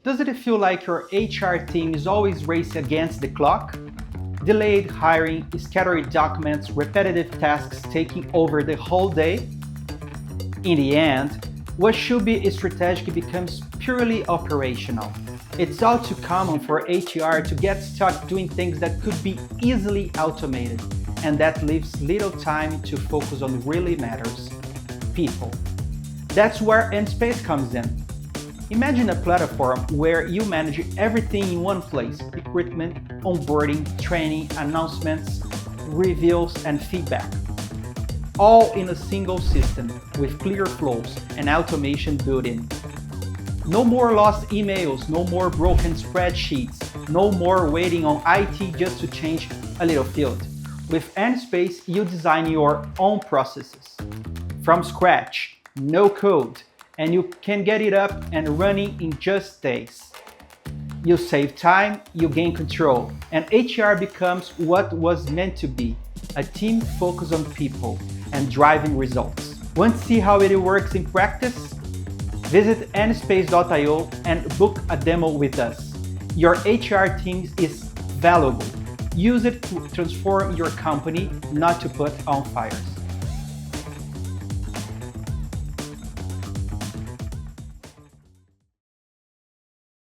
Does it feel like your HR team is always racing against the clock? Delayed hiring, scattered documents, repetitive tasks taking over the whole day? In the end, what should be strategic becomes purely operational. It's all too common for HR to get stuck doing things that could be easily automated, and that leaves little time to focus on what really matters: people. That's where ENSPACE comes in. Imagine a platform where you manage everything in one place: recruitment, onboarding, training, announcements, reviews, and feedback. All in a single system with clear flows and automation built in. No more lost emails, no more broken spreadsheets, no more waiting on IT just to change a little field. With ENSPACE, you design your own processes from scratch, no code, and you can get it up and running in just days. You save time, you gain control, and HR becomes what was meant to be: a team focused on people and driving results. Want to see how it works in practice? Visit enspace.io and book a demo with us. Your HR team is valuable. Use it to transform your company, not to put on fires.